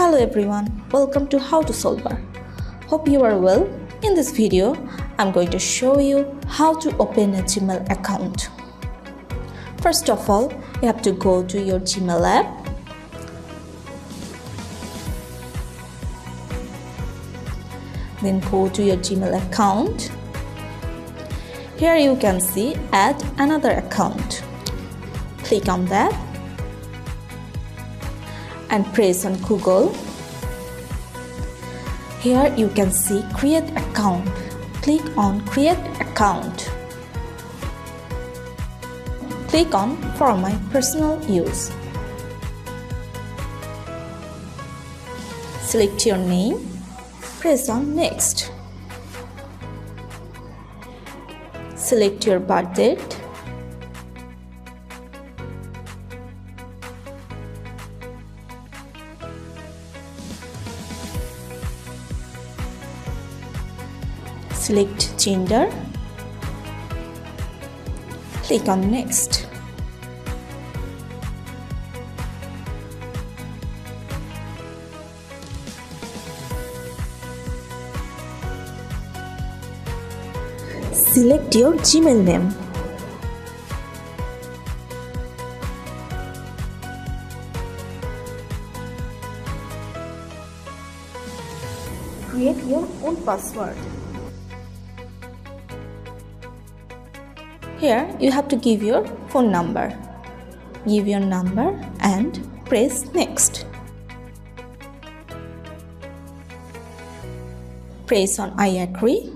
Hello everyone, welcome to How to Solver. Hope you are well. In this video, I'm going to show you how to open a Gmail account. First of all, you have to go to your Gmail app. Then go to your Gmail account. Here you can see add another account. Click on that and press on Google. Here you can see create account. Click on create account. Click on for my personal use. Select your name. Press on next. Select your birth date. Select gender. Click on next. Select your Gmail name. Create your own password. Here you have to give your phone number. Give your number and press next. Press on I agree.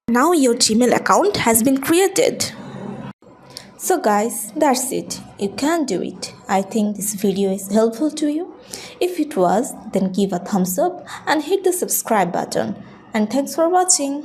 Now your Gmail account has been created. So guys, that's it. You can do it. I think this video is helpful to you. If it was, then give a thumbs up and hit the subscribe button. And thanks for watching.